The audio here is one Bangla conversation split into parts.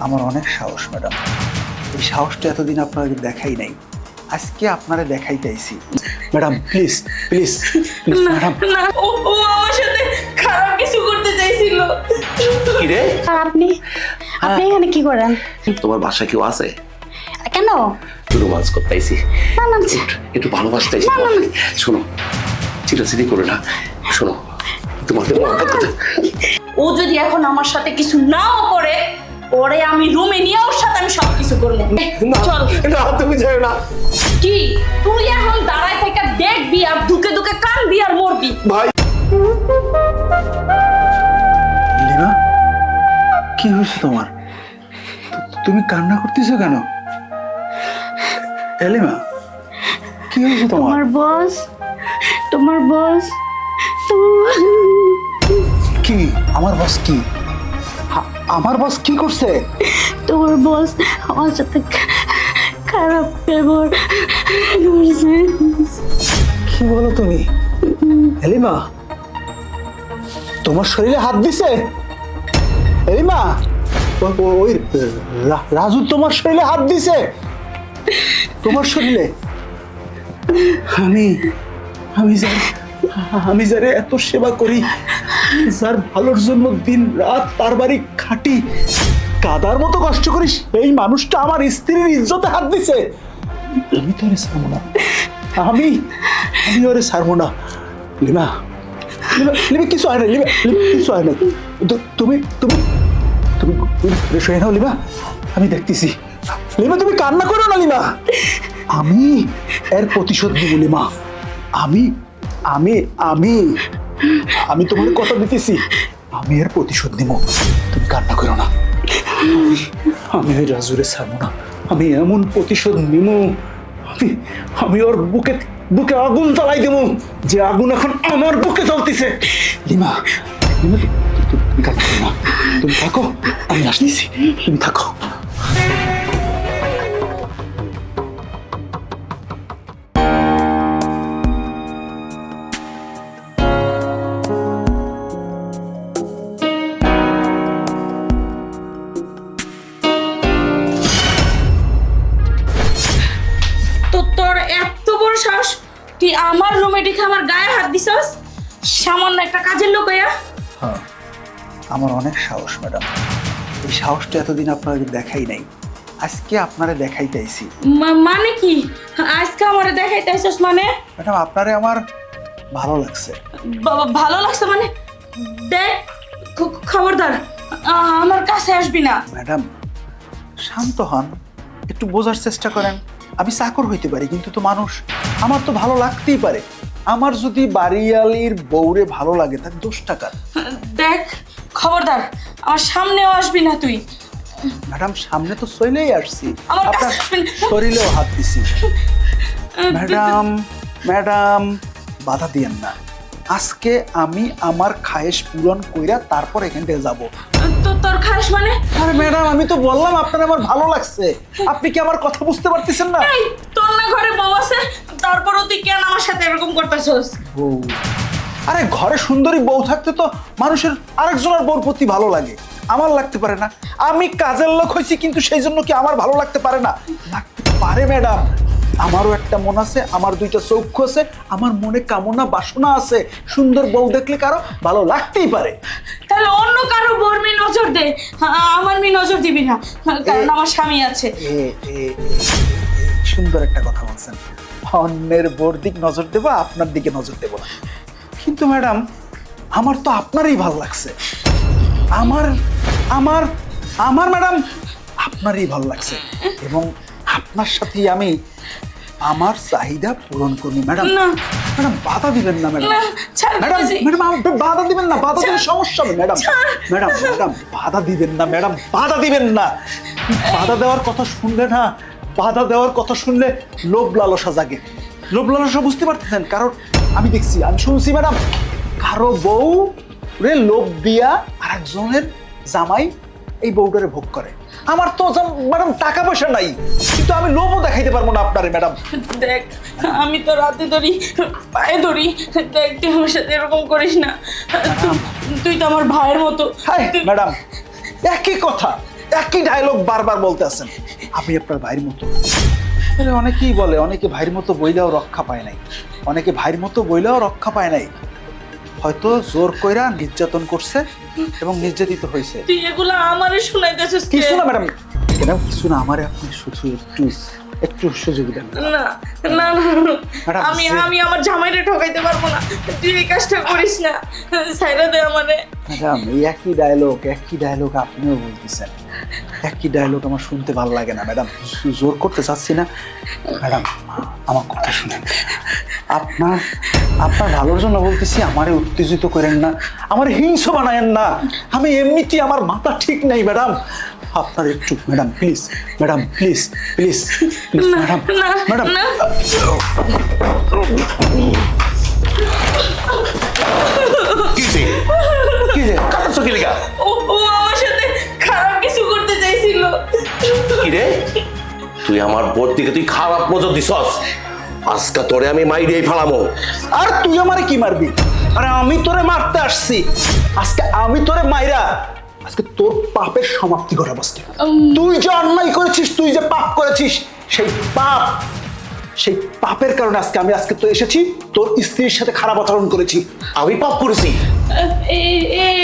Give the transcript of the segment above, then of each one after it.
আমার অনেক সাহস ম্যাডাম। এই সাহসটা এতদিন আপনাদের দেখাই নাই, আজকে আপনারা দেখাইতে আইছি। Madam please please madam. না, ও আমার সাথে খারাপ কিছু করতে চাইছিল। কি রে? আর আপনি আপনি এখানে কি করেন? তোমার বাসায় কেউ আছে? কেন? একটু রোমান্স করতেছি, না না একটু ভালোবাসতেছি। না, না, না। শোনো, চিটাচিটি করে না, শোনো তোমাকে মহব্বত করতে। ও যদি এখন আমার সাথে কিছু নাও করে, পরে আমি রুমে নিয়ে ওর সাথে আমি সবকিছু করবো। চল। না তুমি যাও না কি তুই এখন দাঁড়ায় থেকে দেখবি আর দুকে দুকে কানবি আর মরবি? ভাই। লিমা, কি হয়েছে তোমার? তুমি কান্না করতেছো কেন? এলিমা, কি হয়েছে তোমার? তোমার বস কি আমার বস? কি আমার বস কি করছে? তোমার বস আমার সাথে খারাপ ব্যবহার করছে। কি বলো তুমি? এলিমা, তোমার শরীরে হাত দিছে? এলিমা, ওই রাজু তোমার শরীরে হাত দিছে? তোমার শরীরে? আমি যারে এত সেবা করি, যার ভালোর জন্য দিন রাত তার বাড়ি খাটি, কাদার মতো কষ্ট করিস, এই মানুষটা আমার স্ত্রীর ইজ্জতে হাত দিছে। আমি তো ওরে ছাড়বো না, আমি ওরে ছাড়বো না। লিমা, লিমা কিছু হয় না, লিমা কিছু হয় না। তুমি তুমি তুমি ফ্রেশ হয়ে নাও লিমা, আমি দেখতেছি। লিমা তুমি কান্না করো না লিমা, আমি এর প্রতিশোধ নিব লিমা। আমি আমি আমি আমি তোমার কথা দিতেছি, আমি এর প্রতিশোধ নিব। তুমি কান্না করো না, আমি ওই রাজুরে ছাড়বো না। আমি এমন প্রতিশোধ নিব, আমি ওর বুকে বুকে আগুন জ্বালাই দেবো, যে আগুন এখন আমার বুকে জ্বলতেছে। লিমা, লিমা তুমি কান্না করো না, তুমি থাকো, আমি আসতেছি, তুমি থাকো। তো তোর এত বড় সাহস, তুই আমার রুমে দেখে আমার গায়ে হাত দিছস? সামান্য একটা কাজের লোক হইয়া? হ্যাঁ, আমার অনেক সাহস ম্যাডাম। এই সাহসটা এতদিন আপনাদের দেখাই নাই, আজকে আপনারা দেখাইতে আইছি। মানে কি আজকে আমারে দেখাইতেছস? মানে ম্যাডাম আপনারে আমার ভালো লাগছে। ভালো লাগছে মানে? দেখ, খবরদার আমার কাছে আসবি না। ম্যাডাম শান্ত হন, একটু বোঝার চেষ্টা করেন। আমি চাকর হইতে পারি, কিন্তু তো মানুষ, আমার তো ভালো লাগতেই পারে। আমার যদি বাড়িয়ালির বউরে ভালো লাগে তার 10 টাকা। দেখ খবরদার আমার সামনেও আসবি না তুই। ম্যাডাম সামনে তো চলেই আসছি, আমার আপনার কাছে শরীরেও হাত দিছি। ম্যাডাম ম্যাডাম বাধা দিয়েন না, আজকে আমি আমার খায়েশ পূরণ কইরা তারপর এখান থেকে যাবো। তো তোর খাস মানে? আরে ম্যাডাম আমি তো বললাম আপনার আমার ভালো লাগছে, আপনি কি আমার কথা বুঝতে পারতেছেন না? এই তোর না ঘরে বউ আছে, তারপরও তুই কেন আমার সাথে এরকম করতেছস? বউ? আরে ঘরে সুন্দরী বউ থাকতে তো মানুষের আরেকজনের বউর প্রতি ভালো লাগে, আমার লাগতে পারে না? আমি কাজের লোক হয়েছি, কিন্তু সেই জন্য কি আমার ভালো লাগতে পারে না? লাগতে পারে ম্যাডাম। আমারও একটা মন আছে, আমার 2টা চক্ষু আছে, আমার মনে কামনা বাসনা আছে। সুন্দর বউ দেখলে কারো ভালো লাগতেই পারে। তাহলে অন্য কারো বউর মেয়ে নজর দে, আমার মেয়ে নজর দিবি না, কারণ আমার স্বামী আছে। সুন্দর একটা কথা বলছেন, অন্যের বউর দিক নজর দেবো, আপনার দিকে নজর দেবো না। কিন্তু ম্যাডাম আমার তো আপনারই ভালো লাগছে, আমার আমার আমার ম্যাডাম আপনারই ভালো লাগছে, এবং আপনার সাথেই আমি আমার চাহিদা পূরণ করবো। ম্যাডাম না ম্যাডাম বাধা দিবেন না ম্যাডাম। না, ছাড় ম্যাডাম বলছি। ম্যাডাম আপনি বাধা দিবেন না, বাধা দিলে সমস্যা হবে ম্যাডাম। ম্যাডাম ম্যাডাম বাধা দিবেন না ম্যাডাম, বাধা দিবেন না। বাধা দেওয়ার কথা শুনলে না, বাধা দেওয়ার কথা শুনলে লোভ লালসা জাগে। লোভ লালসা বুঝতে পারতেছেন? কারণ আমি দেখছি, আমি শুনছি ম্যাডাম, কারো বউ রে লোভ দিয়া আরেকজনের জামাই এই বউটারে ভোগ করে। আমার তো ম্যাডাম টাকা পয়সা নাই, কিন্তু আমি লোভও দেখাইতে পারবো না আপনারে ম্যাডাম। দেখ আমি তো রাতে ধরি, পায়ে ধরি, দেখ তুই আমার সাথে এরকম করিস না। তুই তো আমার ভাইয়ের মতো। হাই ম্যাডাম একই কথা, একই ডায়লগ বারবার বলতে আছেন। আপনি আপনার ভাইয়ের মতো। আরে অনেকেই বলে অনেকে ভাইয়ের মতো বইলেও রক্ষা পায় নাই, অনেকে ভাইয়ের মতো বইলেও রক্ষা পায় নাই। হয়তো জোর কইরা নির্যাতন করছে এবং নির্যাতিত হয়েছে। তুই এগুলো আমারে শুনাইতেছিস কিছু না ম্যাডাম, ম্যাডাম কিছু না, আমারে আপনি শুধু একটু সুযোগ দেন। না না না, ম্যাডাম, আমি আমার জামাইরে ঠকাইতে পারবো না, তুই এই কাজটা করিস না, ছাইরা দে আমারে। ম্যাডাম এই একই ডায়লগ আপনিও বলতেছেন, একই ডায়লগ আমার শুনতে ভালো লাগে না ম্যাডাম। জোর করতে চাচ্ছি না ম্যাডাম, আমার কথা শুনেন। আপনার ভালোর জন্য বলতেছি, আমারে উত্তেজিত করেন না, আমার হিংস্র বানায়েন না। আমি এমনিতেই আমার মাথা ঠিক নেই ম্যাডাম। আপনার একটু madam please, madam please please please madam, না ম্যাডাম না, কিসে কি যে কাঁদছো কি লেগা? ও আমার সাথে খারাপ কিছু করতে চাইছিল। কি রে, তুই আমার বোর দিকে তুই খারাপ নজর দিছস। আজকে তোরে আমি মাইরেই ফেলামো। আর তুই আমারে কি মারবি? আরে আমি তোরে মারতে আসছি, আজকে আমি তোরে মাইরা আজকে তোর পাপের সমাপ্তি ঘটাবো। আজকে তুই যে অন্যায় করেছিস, তুই যে পাপ করেছিস, সেই পাপের কারণে আজকে তো এসেছি, তোর স্ত্রীর সাথে খারাপ আচরণ করেছি। আমি পাপ করেছি?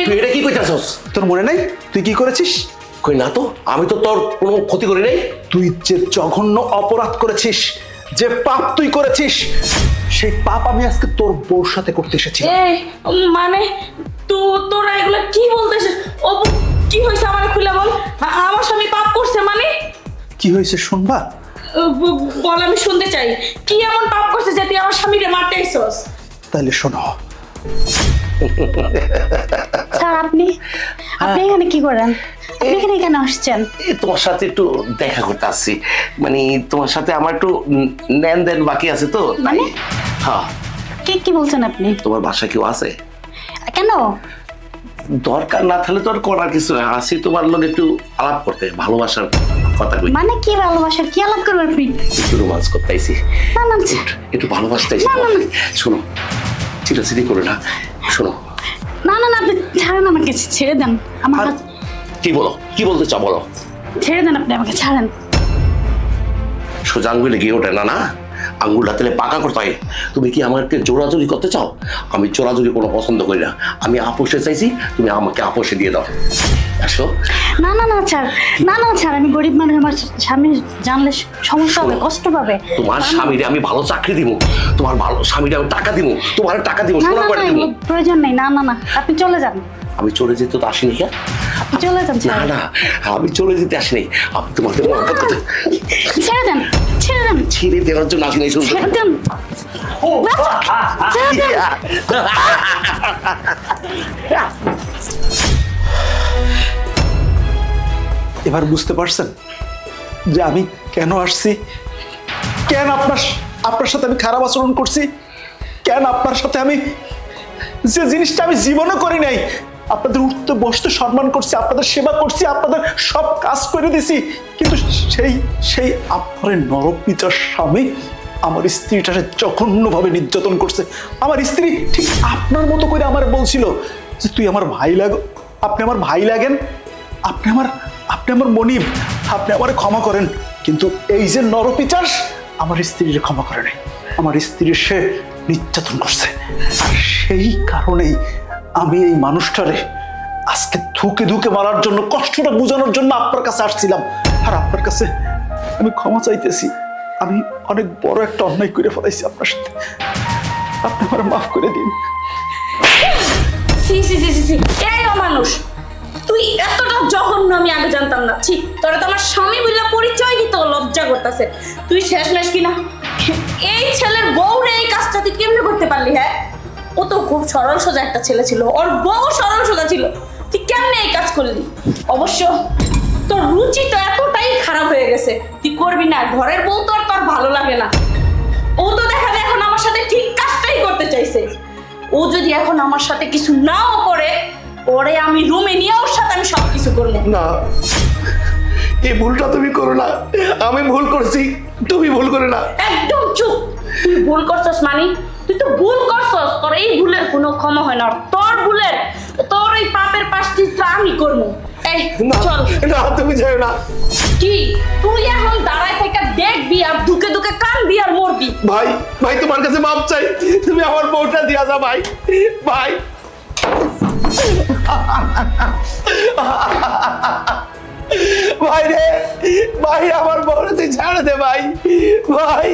তুই এটা কি কইতাছস? তোর মনে নাই তুই কি করেছিস? কই না তো, আমি তো তোর কোনো ক্ষতি করি নাই। তুই যে জঘন্য অপরাধ করেছিস, যে পাপ তুই করেছিস, সেই পাপ আমি আজকে তোর বউর সাথে করতে এসেছি। এই মানে তোরা এগুলো কি বলতেছিস? ও কি হয়েছে আমার খুলে বল। আমার স্বামী পাপ করছে মানে? কি হয়েছে শুনবা? বল, আমি শুনতে চাই। কি এমন পাপ করছে যে তুই আমার স্বামীকে মারতে আইছস? তাহলে শোনো। স্যার আপনি এখানে কি করেন? আপনি এখানে কেন আসছেন? এই তোমার সাথে একটু দেখা করতে আসছি, মানে তোমার সাথে আমার একটু লেনদেন বাকি আছে তো তাই। মানে? হ্যাঁ। কি বলছেন আপনি? তোমার বাসায় কেউ আছে? কেন? দরকার না থাকলে তোর করার কিছু না, আসি তোমার লোক একটু আলাপ করতে, ভালোবাসার কথা কই। মানে কি ভালোবাসার কি আলাপ করবেন আপনি? একটু রোমান্স করতে আইছি, না না একটু ভালোবাসতে আইছি। না, না, না। শোনো, চিরাচিরি করে না, শোনো। না না না, আপনি ছাড়েন আমাকে, ছেড়ে দেন আমার আর হাত- কি বলতে চাও বলো? ছেড়ে দেন, আপনি আমাকে ছাড়েন। সোজা আঙ্গুলে গিয়ে ওঠে না, না আঙ্গুলটা তেলে পাকা করতে হয়। তুমি কি আমাকে জোরাজুরি করতে চাও? আমি জোরাজুরি কোনো পছন্দ করি না, আমি আপোষে চাইছি, তুমি আমাকে আপোষে দিয়ে দাও। আসো। না না না ছাড়, না না ছাড়, আমি গরিব মানুষ, আমার স্বামী জানলে সমস্যা হবে, কষ্ট পাবে। তোমার স্বামীরে আমি ভালো চাকরি দিব, তোমার ভালো স্বামীরে আমি টাকা দিব, তোমার টাকা দিব, না সোনা না করে না, দিব। এগুলো প্রয়োজন নেই। না না না, আপনি চলে যান, আমি চলে যেতে তো আসিনি কেন? আপনি চলে যান। না না, আমি চলে যেতে আসিনি, আমি তোমাকে মহব্বত করতে, ছেড়ে দেন, ছেড়ে দেন, ছেড়ে দেওয়ার জন্য আসিনি। শুনতে ছেড়ে দেন, ছেড়ে দেন। এবার বুঝতে পারছেন যে আমি কেন আসছি, কেন আপনার সাথে আমি খারাপ আচরণ করছি, কেন আপনার সাথে আমি যে জিনিসটা আমি জীবনে করি নাই, আপনাদের উঠতে বসতে সম্মান করছি, আপনাদের সেবা করছি, আপনাদের সব কাজ করে দিছি, কিন্তু সেই আপনার নরপিতার স্বামী আমার স্ত্রীটাকে জঘন্যভাবে নির্যাতন করছে। আমার স্ত্রী ঠিক আপনার মতো করে আমার বলছিল যে তুই আমার ভাই লাগো, আপনি আমার ভাই লাগেন, আপনি আমার মনিব, আপনি আমারে ক্ষমা করেন। কিন্তু এই যে নরপিচাস আমার স্ত্রীর ক্ষমা করে নাই, আমার স্ত্রীর সে নির্যাতন করছে। আর সেই কারণেই আমি এই মানুষটারে আজকে ধুকে মারার জন্য, কষ্টটা বোঝানোর জন্য আপনার কাছে আসছিলাম। আর আপনার কাছে আমি ক্ষমা চাইতেছি, আমি অনেক বড় একটা অন্যায় করে ফেলাইছি আপনার সাথে, আপনি আমার মাফ করে দিন। সি সি সি সি, এই অমানুষ, তুই এতটা জঘন্য আমি আগে জানতাম না। ঠিক তোরা তো আমার স্বামী বলে পরিচয় দিতে লজ্জা করতেছে। তুই শেষমেশ কিনা এই ছেলের বউরে এই কাজটা তুই কেমনে করতে পারলি? হ্যাঁ, ও তো খুব সরল সোজা একটা ছেলে ছিল, ওর বউ সরল সোজা ছিল, তুই কেমনে এই কাজ করলি? অবশ্য তোর রুচি তো এতটাই খারাপ হয়ে গেছে, তুই করবি না। ঘরের বউ তো আর তোর ভালো লাগে না। ও তো দেখা যায় এখন আমার সাথে ঠিক কাজটাই করতে চাইছে। ও যদি এখন আমার সাথে কিছু নাও করে, পরে আমি রুমে নিয়ে ওর সাথে আমি সবকিছু করবো। না, এই ভুলটা তুমি করো না, আমি ভুল করছি, তুমি ভুল করে না। একদম চুপ। তুই ভুল করছস মানে? তুই তো ভুল করছস, তোর এই ভুলের কোনো ক্ষমা হয় না। তোর ভুলের, তোর এই পাপের পাশটি তো আমি করবো। এই না চল। না তুমি যাও না। কি তুই এখন দাঁড়ায় থেকে দেখবি আর দুকে দুকে কানবি আর মরবি? ভাই ভাই তোমার কাছে মাপ চাই, তুমি আমার বউটা দিয়া যাও ভাই। ভাই ভাই রে ভাই, আমার বউটা তুই ছাড়ে দে ভাই। ভাই